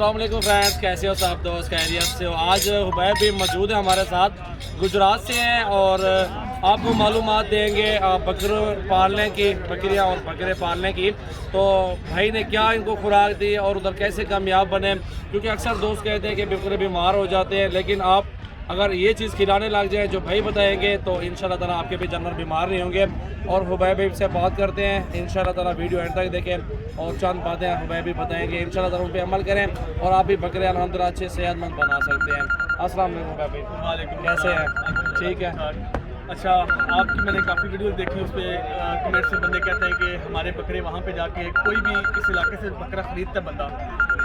अस्सलाम वालेकुम फ्रेंड्स, कैसे हो सब दोस्त? खैरियत से हो? आज हुबैब भी मौजूद है हमारे साथ, गुजरात से हैं और आपको मालूमात देंगे बकरे पालने की, बकरियां और बकरे पालने की। तो भाई ने क्या इनको खुराक दी और उधर कैसे कामयाब बने, क्योंकि अक्सर दोस्त कहते हैं कि बकरे बीमार हो जाते हैं, लेकिन आप अगर ये चीज़ खिलाने लग जाए जो भाई बताएंगे तो इंशाल्लाह ताला आपके भी जानवर बीमार नहीं होंगे। और हुबैब भी से बात करते हैं, इंशाल्लाह ताला वीडियो एंड तक देखें और चंद बातें हुबैब भी बताएंगे, इंशाल्लाह ताला उन पर अमल करें और आप भी बकरे अल्हम्दुलिल्लाह अच्छे सेहतमंद बना सकते हैं। अस्सलाम वालेकुम हुबैब भाई। वालेकुम, कैसे हैं? ठीक है। अच्छा, आपकी मैंने काफ़ी वीडियोस देखी, उस पर कमेंट से बंदे कहते हैं कि हमारे बकरे वहाँ पे जाके, कोई भी इस इलाके से बकरा ख़रीदता बंदा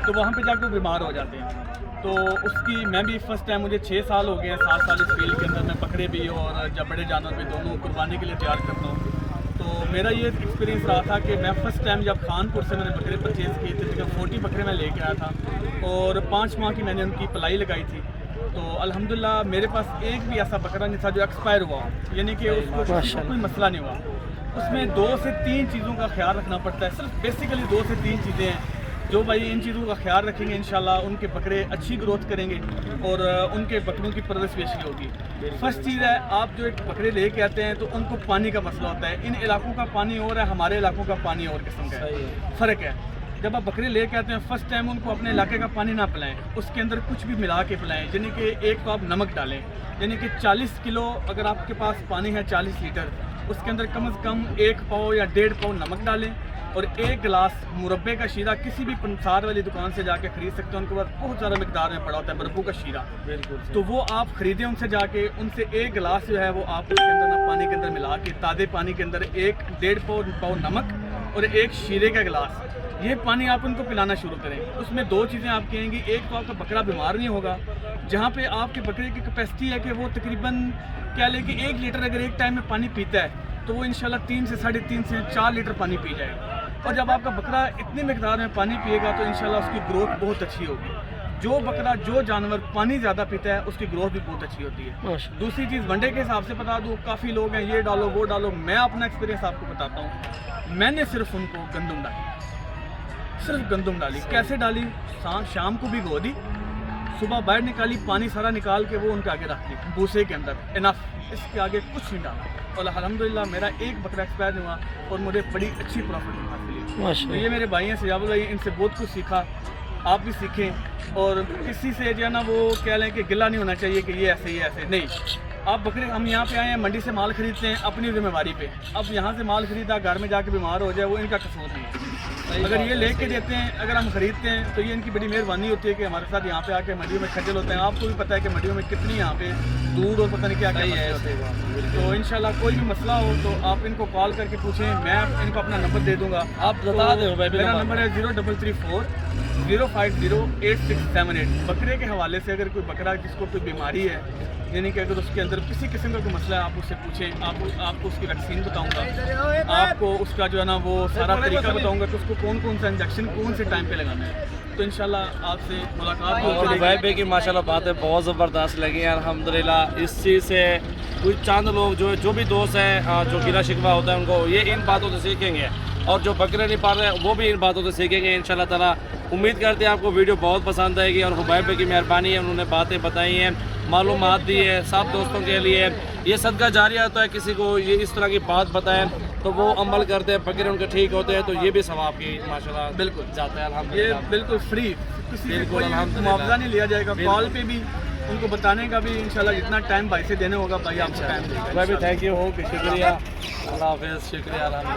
तो वहाँ पे जाके बीमार हो जाते हैं। तो उसकी मैं भी फ़र्स्ट टाइम, मुझे 6 साल हो गए हैं, 7 साल इस फील्ड के अंदर मैं बकरे भी और जब बड़े जानवर भी दोनों कुर्बानी के लिए तैयार करता हूँ। तो मेरा ये एक्सपीरियंस रहा था कि मैं फ़र्स्ट टाइम जब खानपुर से मैंने बकरे परचेज़ किए थे, तकरीबन 40 बकरे मैं लेके आया था और 5 माह की मैंने उनकी पलाई लगाई थी। तो अल्हम्दुलिल्लाह मेरे पास एक भी ऐसा बकरा नहीं था जो एक्सपायर हुआ, यानी कि उसको कोई मसला नहीं हुआ। उसमें 2 से 3 चीज़ों का ख्याल रखना पड़ता है, सिर्फ बेसिकली 2 से 3 चीज़ें हैं जो भाई इन चीज़ों का ख्याल रखेंगे इंशाल्लाह उनके बकरे अच्छी ग्रोथ करेंगे और उनके बकरों की परवरिश बेशी होगी। फर्स्ट चीज़ है, आप जो एक बकरे लेके आते हैं तो उनको पानी का मसला होता है। इन इलाकों का पानी और है, हमारे इलाकों का पानी और किस्म का है, फ़र्क है। जब आप बकरे लेके आते हैं फर्स्ट टाइम उनको अपने इलाके का पानी ना पिलाएं, उसके अंदर कुछ भी मिला के पिलाएं। यानी कि एक तो आप नमक डालें, यानी कि 40 किलो अगर आपके पास पानी है 40 लीटर, उसके अंदर कम से कम 1 पाव या 1.5 पाव नमक डालें और 1 गिलास मुरब्बे का शीरा किसी भी पंसार वाली दुकान से जाके ख़रीद सकते हैं, उनके पास बहुत ज़्यादा मकदार में पड़ा होता है बरबू का शीरा, बिल्कुल। तो वो आप ख़रीदें उनसे जाके, उनसे 1 गिलास जो है वो आप उसके अंदर ना पानी के अंदर मिला के, ताज़े पानी के अंदर 1-1.5 पाव नमक और 1 शीरे का गिलास, ये पानी आप उनको पिलाना शुरू करें। उसमें 2 चीज़ें आप कहेंगी, एक तो आपका बकरा बीमार नहीं होगा, जहाँ पे आपके बकरे की कैपेसिटी है कि वो तकरीबन क्या लें कि 1 लीटर अगर एक टाइम में पानी पीता है तो वो इंशाल्लाह 3 से 3.5 से 4 लीटर पानी पी जाएगा। और जब आपका बकरा इतनी मकदार में पानी पिएगा तो इंशाल्लाह उसकी ग्रोथ बहुत अच्छी होगी। जो बकरा, जो जानवर पानी ज़्यादा पीता है उसकी ग्रोथ भी बहुत अच्छी होती है। दूसरी चीज़ वनडे के हिसाब से बता दूँ, काफ़ी लोग हैं ये डालो वो डालो, मैं अपना एक्सपीरियंस आपको बताता हूँ। मैंने सिर्फ उनको गंदम डाली, सिर्फ गंदम डाली। कैसे डाली? शाम को भिगो दी, सुबह बाहर निकाली, पानी सारा निकाल के वो उनके आगे रख दी भूसे के अंदर, इनफ, इसके आगे कुछ नहीं डाला। और अल्हम्दुलिल्लाह मेरा एक बकरा एक्सपायर नहीं हुआ और मुझे बड़ी अच्छी प्रॉफिट हासिल हुई। तो ये मेरे भाई हैं सजाब भाई, इनसे बहुत कुछ सीखा, आप भी सीखें। और किसी से जो है ना वो कह लें कि गिला नहीं होना चाहिए कि ये ऐसे, ये ऐसे नहीं। आप बकरे, हम यहाँ पे आए हैं, मंडी से माल खरीदते हैं अपनी जिम्मेवारी पे। अब यहाँ से माल खरीदा, घर में जाके बीमार हो जाए वो इनका कसूर नहीं है। अगर ये लेके देते हैं, अगर हम खरीदते हैं तो ये इनकी बड़ी मेहरबानी होती है कि हमारे साथ यहाँ पे आके मंडियों में खज्जल होते हैं। आपको भी पता है कि मंडियों में कितनी यहाँ पे दूध और पता नहीं क्या क्या होते हैं। तो इंशाल्लाह कोई भी मसला हो तो आप इनको कॉल करके पूछें, मैं इनको अपना नंबर दे दूँगा। आप बता दें। मेरा नंबर है 0334 050 8678। बकरे के हवाले से अगर कोई बकरा जिसको कोई बीमारी है, यानी कि अगर उसके अंदर किसी किस्म का कोई मसला है, आप उससे पूछें। आपको उसकी वैक्सीन बताऊंगा, आपको उसका जो है ना वो सारा तरीका बताऊंगा कि उसको कौन कौन सा इंजेक्शन कौन से टाइम पे लगाना है। तो इंशाल्लाह आपसे मुलाकात और हुबैब भाई की माशाल्लाह बातें बहुत ज़बरदस्त लगी हैं अल्हम्दुलिल्लाह। इस चीज़ से कुछ चंद लोग जो भी दोस्त हैं जो गिला शिकवा होता है उनको ये इन बातों से सीखेंगे, और जो बकरे नहीं पाल रहे हैं वो भी इन बातों से सीखेंगे इंशाल्लाह ताला। उम्मीद करते हैं आपको वीडियो बहुत पसंद आएगी और हुबैब भाई की मेहरबानी है, उन्होंने बातें बताई हैं, मालूमात दी है सब दोस्तों के लिए। ये सदका जारिया होता है, किसी को ये इस तरह की बात बताएं तो वो अमल करते हैं, बकरे उनके ठीक होते हैं, तो ये भी सवाब की माशाल्लाह बिल्कुल जाता है ये अल्हम्दुलिल्लाह। बिल्कुल फ्री, किसी से बिल्कुल, कोई अल्हम्दुलिल्लाह। मुआवजा नहीं लिया जाएगा। कॉल पे भी उनको बताने का भी इंशाल्लाह जितना टाइम भाई से देने होगा भाई आपको टाइम देगा। भाई भी थैंक यू, शुक्रिया, अल्लाह हाफिज़, शुक्रिया।